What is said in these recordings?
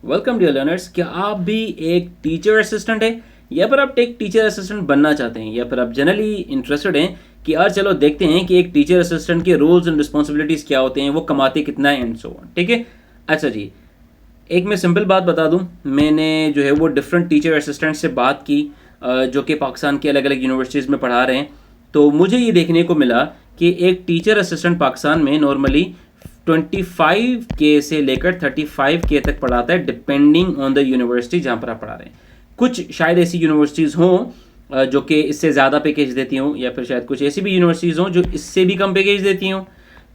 Welcome dear learners. क्या आप भी एक टीचर असिस्टेंट है या फिर आप एक टीचर असिस्टेंट बनना चाहते हैं या फिर आप जनरली इंटरेस्टेड हैं कि यार चलो देखते हैं कि एक टीचर असिस्टेंट के रोल्स एंड रिस्पॉन्सिबिलिटीज़ क्या होते हैं, वो कमाते कितना है एंड सो ऑन। ठीक है, अच्छा जी, एक मैं सिंपल बात बता दूं, मैंने जो है वो डिफरेंट टीचर असिस्टेंट से बात की जो कि पाकिस्तान के अलग अलग यूनिवर्सिटीज़ में पढ़ा रहे हैं। तो मुझे ये देखने को मिला कि एक टीचर असिस्टेंट पाकिस्तान में नॉर्मली 25K से लेकर 35K तक पढ़ाता है, डिपेंडिंग ऑन द यूनिवर्सिटी जहाँ पर आप पढ़ा रहे हैं। कुछ शायद ऐसी यूनिवर्सिटीज़ हों जो कि इससे ज़्यादा पैकेज देती हों, या फिर शायद कुछ ऐसी भी यूनिवर्सिटीज़ हों जो इससे भी कम पैकेज देती हों।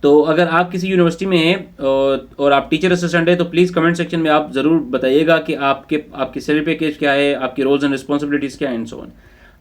तो अगर आप किसी यूनिवर्सिटी में हैं और आप टीचर असिस्टेंट हैं तो प्लीज़ कमेंट सेक्शन में आप ज़रूर बताइएगा कि आपकी सैलरी पैकेज क्या है, आपकी रोल्स एंड रिस्पॉन्सिबिलिटीज़ क्या है एंड सो ऑन।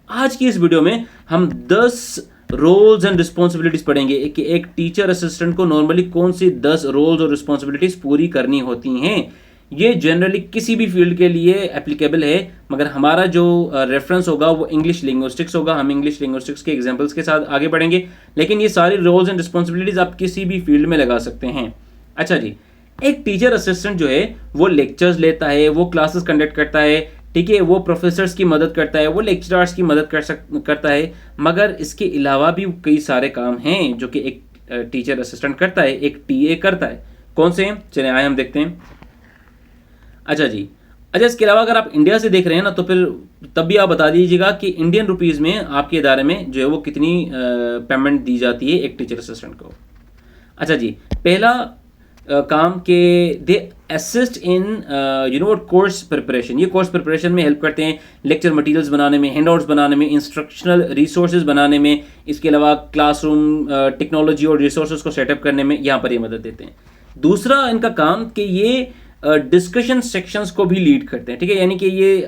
आज की इस वीडियो में हम 10 रोल्स एंड रिस्पॉन्सिबिलिटीज पढ़ेंगे कि एक टीचर असिस्टेंट को नॉर्मली कौन सी 10 रोल्स और रिस्पॉन्सिबिलिटीज पूरी करनी होती हैं। ये जनरली किसी भी फील्ड के लिए एप्लीकेबल है, मगर हमारा जो रेफरेंस होगा वो इंग्लिश लिंग्विस्टिक्स होगा। हम इंग्लिश लिंग्विस्टिक्स के एग्जांपल्स के साथ आगे बढ़ेंगे, लेकिन ये सारी रोल्स एंड रिस्पॉन्सिबिलिटीज आप किसी भी फील्ड में लगा सकते हैं। अच्छा जी, एक टीचर असिस्टेंट जो है वो लेक्चर्स लेता है, वो क्लासेस कंडक्ट करता है, ठीक है, वो प्रोफेसर्स की मदद करता है, वो लेक्चरर्स की मदद करता है, मगर इसके अलावा भी कई सारे काम हैं जो कि एक टीचर असिस्टेंट करता है, एक टीए करता है। कौन से हैं, चलिए आए हम देखते हैं। अच्छा जी, अच्छा, इसके अलावा अगर आप इंडिया से देख रहे हैं ना तो फिर तब भी आप बता दीजिएगा कि इंडियन रुपीज़ में आपके इदारे में जो है वो कितनी पेमेंट दी जाती है एक टीचर असिस्टेंट को। अच्छा जी, पहला काम के दे असिस्ट इन कोर्स प्रिपरेशन। ये कोर्स प्रिपरेशन में हेल्प करते हैं, लेक्चर मटेरियल्स बनाने में, हैंडआउट्स बनाने में, इंस्ट्रक्शनल रिसोर्सेज बनाने में, इसके अलावा क्लासरूम टेक्नोलॉजी और रिसोर्सेज को सेटअप करने में यहाँ पर ये मदद देते हैं। दूसरा इनका काम कि ये डिस्कशन सेक्शंस को भी लीड करते हैं। ठीक है, यानी कि ये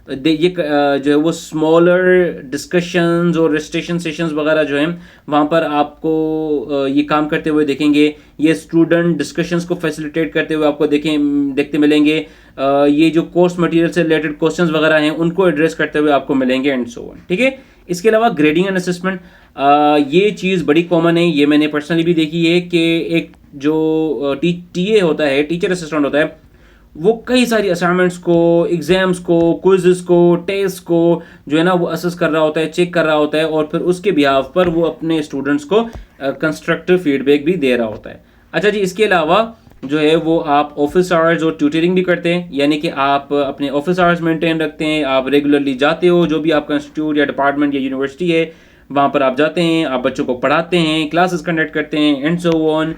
जो है वो स्मॉलर डिस्कशंस और रजिस्ट्रेशन सेशंस वगैरह जो हैं वहाँ पर आपको ये काम करते हुए देखेंगे। ये स्टूडेंट डिस्कशंस को फैसिलिटेट करते हुए आपको देखते मिलेंगे। ये जो कोर्स मटेरियल से रिलेटेड क्वेश्चंस वगैरह हैं उनको एड्रेस करते हुए आपको मिलेंगे एंड सो ऑन। ठीक है, इसके अलावा ग्रेडिंग एंड असेसमेंट, ये चीज़ बड़ी कॉमन है, ये मैंने पर्सनली भी देखी है कि एक जो टीए होता है, टीचर असिस्टेंट होता है, वो कई सारी असाइनमेंट्स को, एग्जाम्स को, क्विज़ेस को, टेस्ट को जो है ना वो असेस कर रहा होता है, चेक कर रहा होता है, और फिर उसके बिहाफ पर वो अपने स्टूडेंट्स को कंस्ट्रक्टिव फीडबैक भी दे रहा होता है। अच्छा जी, इसके अलावा जो है वो आप ऑफिस आवर्स और ट्यूटरिंग भी करते हैं, यानी कि आप अपने ऑफिस आवर्स मेंटेन रखते हैं, आप रेगुलरली जाते हो, जो भी आपका इंस्टीट्यूट या डिपार्टमेंट या यूनिवर्सिटी है वहाँ पर आप जाते हैं, आप बच्चों को पढ़ाते हैं, क्लासेस कंडक्ट करते हैं and so on.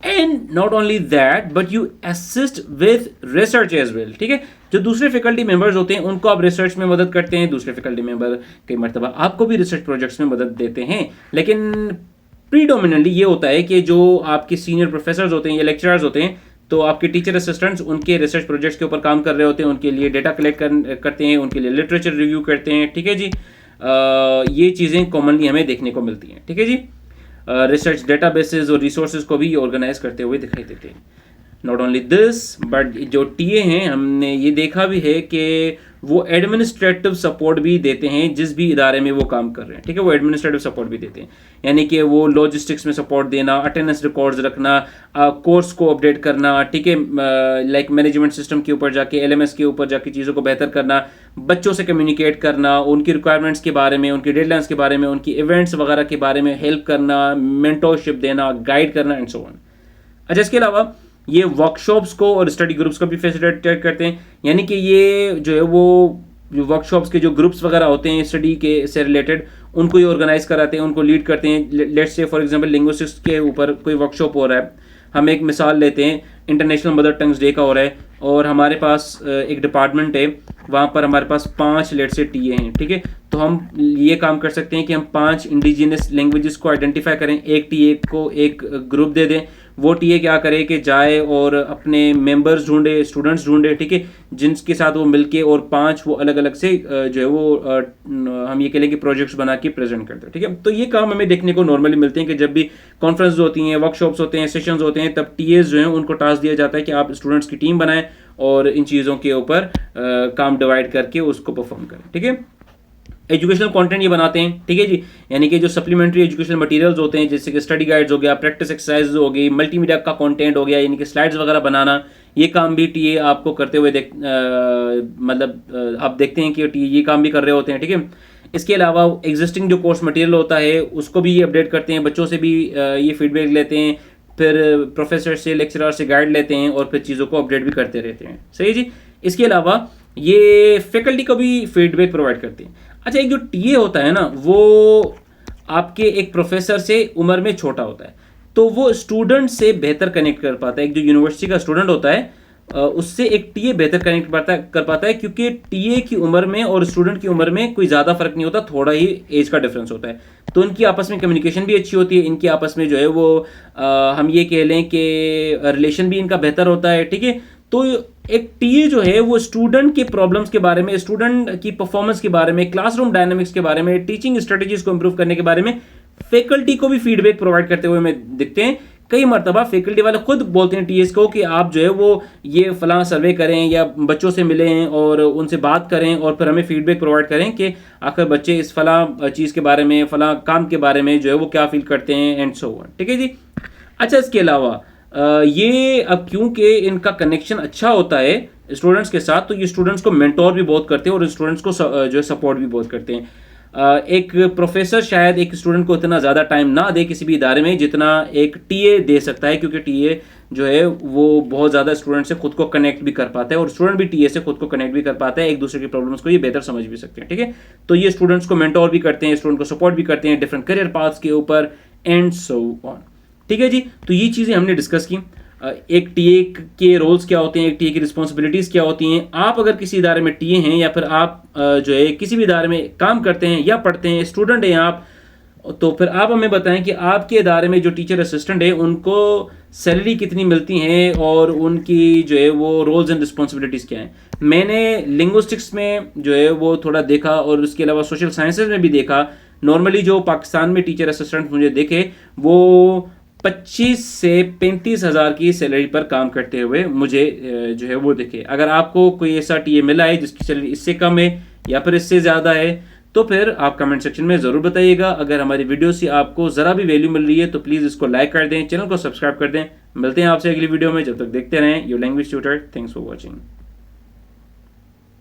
And not only that but you assist with research as well. ठीक है, जो दूसरे फैकल्टी मेंबर्स होते हैं उनको आप रिसर्च में मदद करते हैं, दूसरे फैकल्टी मेंबर कई मरतबा आपको भी रिसर्च प्रोजेक्ट्स में मदद देते हैं, लेकिन प्रीडोमिनेंटली ये होता है कि जो आपके सीनियर प्रोफेसर्स होते हैं या लेक्चरर्स होते हैं, तो आपके टीचर असिस्टेंट्स उनके रिसर्च प्रोजेक्ट्स के ऊपर काम कर रहे होते हैं, उनके लिए डेटा कलेक्ट करते हैं, उनके लिए लिटरेचर रिव्यू करते हैं। ठीक है जी, ये चीज़ें कॉमनली हमें देखने को मिलती हैं। ठीक है जी, रिसर्च डेटाबेसेस और रिसोर्सेज को भी ऑर्गेनाइज करते हुए दिखाई देते हैं। नॉट ओनली दिस बट जो टीए हैं, हमने ये देखा भी है कि वो एडमिनिस्ट्रेटिव सपोर्ट भी देते हैं जिस भी इदारे में वो काम कर रहे हैं। ठीक है, वो एडमिनिस्ट्रेटिव सपोर्ट भी देते हैं, यानी कि वो लॉजिस्टिक्स में सपोर्ट देना, अटेंडेंस रिकॉर्ड्स रखना, कोर्स को अपडेट करना, ठीक है, लाइक मैनेजमेंट सिस्टम के ऊपर जाके, एलएमएस के ऊपर जाके चीज़ों को बेहतर करना, बच्चों से कम्युनिकेट करना, उनकी रिक्वायरमेंट्स के बारे में, उनकी डेडलाइंस के बारे में, उनकी इवेंट्स वगैरह के बारे में हेल्प करना, मेंटोरशिप देना, गाइड करना एंड सो ऑन। अच्छा, इसके अलावा ये वर्कशॉप्स को और स्टडी ग्रुप्स को भी फैसिलिटेट करते हैं, यानी कि ये जो है वो जो वर्कशॉप्स के जो ग्रुप्स वगैरह होते हैं स्टडी के से रिलेटेड, उनको ये ऑर्गेनाइज कराते हैं, उनको लीड करते हैं। Let's say for example linguistics के ऊपर कोई वर्कशॉप हो रहा है, हम एक मिसाल लेते हैं, इंटरनेशनल मदर टंग्स डे का हो रहा है और हमारे पास एक डिपार्टमेंट है, वहाँ पर हमारे पास 5 लेट से टीए हैं। ठीक है, तो हम ये काम कर सकते हैं कि हम 5 इंडिजिनस लैंग्वेजेस को आइडेंटिफाई करें, एक टीए को एक ग्रुप दे दें, वो टीए क्या करे कि जाए और अपने मेंबर्स ढूंढे, स्टूडेंट्स ढूंढे, ठीक है, जिनके साथ वो मिलके, और 5 वो अलग अलग से जो है वो हम ये कह लें कि प्रोजेक्ट्स बना के प्रेजेंट करते हैं। ठीक है, तो ये काम हमें देखने को नॉर्मली मिलते हैं कि जब भी कॉन्फ्रेंस होती हैं, वर्कशॉप्स होते हैं, सेशंस होते हैं, तब टीएस जो हैं उनको टास्क दिया जाता है कि आप स्टूडेंट्स की टीम बनाएं और इन चीज़ों के ऊपर काम डिवाइड करके उसको परफॉर्म करें। ठीक है, एजुकेशनल कंटेंट ये बनाते हैं। ठीक है जी, यानी कि जो सप्लीमेंट्री एजुकेशनल मटेरियल्स होते हैं, जैसे कि स्टडी गाइड्स हो गया, प्रैक्टिस एक्सरसाइज हो गई, मल्टीमीडिया का कंटेंट हो गया, यानी कि स्लाइड्स वगैरह बनाना, ये काम भी टीए आपको करते हुए आप देखते हैं कि टीए ये काम भी कर रहे होते हैं, ठीक है। इसके अलावा एग्जिस्टिंग जो कोर्स मटेरियल होता है उसको भी ये अपडेट करते हैं, बच्चों से भी ये फीडबैक लेते हैं, फिर प्रोफेसर से लेक्चरर से गाइड लेते हैं और फिर चीज़ों को अपडेट भी करते रहते हैं। सही जी। इसके अलावा ये फैकल्टी को भी फीडबैक प्रोवाइड करते हैं। अच्छा, एक जो टीए होता है ना, वो आपके एक प्रोफेसर से उम्र में छोटा होता है, तो वो स्टूडेंट से बेहतर कनेक्ट कर पाता है। एक जो यूनिवर्सिटी का स्टूडेंट होता है उससे एक टीए बेहतर कनेक्ट कर पाता है, क्योंकि टीए की उम्र में और स्टूडेंट की उम्र में कोई ज़्यादा फर्क नहीं होता, थोड़ा ही एज का डिफरेंस होता है। तो इनकी आपस में कम्युनिकेशन भी अच्छी होती है, इनकी आपस में जो है वो हम ये कह लें कि रिलेशन भी इनका बेहतर होता है, ठीक है। तो एक टीए जो है वो स्टूडेंट के प्रॉब्लम्स के बारे में, स्टूडेंट की परफॉर्मेंस के बारे में, क्लासरूम डायनामिक्स के बारे में, टीचिंग स्ट्रेटेजीज को इंप्रूव करने के बारे में फैकल्टी को भी फीडबैक प्रोवाइड करते हुए हमें दिखते हैं। कई मरतबा फैकल्टी वाले खुद बोलते हैं टीएस को कि आप जो है वो ये फलां सर्वे करें या बच्चों से मिलें और उनसे बात करें और फिर हमें फीडबैक प्रोवाइड करें कि आखिर बच्चे इस फलां चीज़ के बारे में, फलां काम के बारे में जो है वो क्या फील करते हैं एंड सो ऑन, ठीक है जी। अच्छा, इसके अलावा ये अब क्योंकि इनका कनेक्शन अच्छा होता है स्टूडेंट्स के साथ, तो ये स्टूडेंट्स को मेंटोर भी बहुत करते हैं और स्टूडेंट्स को जो है सपोर्ट भी बहुत करते हैं। एक प्रोफेसर शायद एक स्टूडेंट को इतना ज़्यादा टाइम ना दे किसी भी इदारे में जितना एक टीए दे सकता है, क्योंकि टीए जो है वो बहुत ज़्यादा स्टूडेंट से खुद को कनेक्ट भी कर पाता है और स्टूडेंट भी टीए से खुद को कनेक्ट भी कर पाता है, एक दूसरे की प्रॉब्लम्स को ये बेहतर समझ भी सकते हैं, ठीक है। तो ये स्टूडेंट्स को मेंटोर भी करते हैं, स्टूडेंट को सपोर्ट भी करते हैं डिफरेंट करियर पाथ्स के ऊपर एंड सो ऑन, ठीक है जी। तो ये चीज़ें हमने डिस्कस की। एक टीए के रोल्स क्या होते हैं, एक टीए की रिस्पॉन्सिबिलिटीज़ क्या होती हैं। आप अगर किसी इदारे में टीए हैं या फिर आप जो है किसी भी इदारे में काम करते हैं या पढ़ते हैं, स्टूडेंट हैं आप, तो फिर आप हमें बताएं कि आपके इदारे में जो टीचर असिस्टेंट है उनको सैलरी कितनी मिलती है और उनकी जो है वो रोल्स एंड रिस्पॉन्सिबिलिटीज़ क्या हैं। मैंने लिंग्विस्टिक्स में जो है वो थोड़ा देखा और उसके अलावा सोशल साइंसेज में भी देखा। नॉर्मली जो पाकिस्तान में टीचर असिस्टेंट मुझे देखे वो 25 से 35 हज़ार की सैलरी पर काम करते हुए मुझे जो है वो देखे। अगर आपको कोई ऐसा टीए मिला है जिसकी सैलरी इससे कम है या फिर इससे ज़्यादा है तो फिर आप कमेंट सेक्शन में ज़रूर बताइएगा। अगर हमारी वीडियो से आपको ज़रा भी वैल्यू मिल रही है तो प्लीज़ इसको लाइक कर दें, चैनल को सब्सक्राइब कर दें। मिलते हैं आपसे अगली वीडियो में, जब तक देखते रहें your language tutor. Thanks for watching.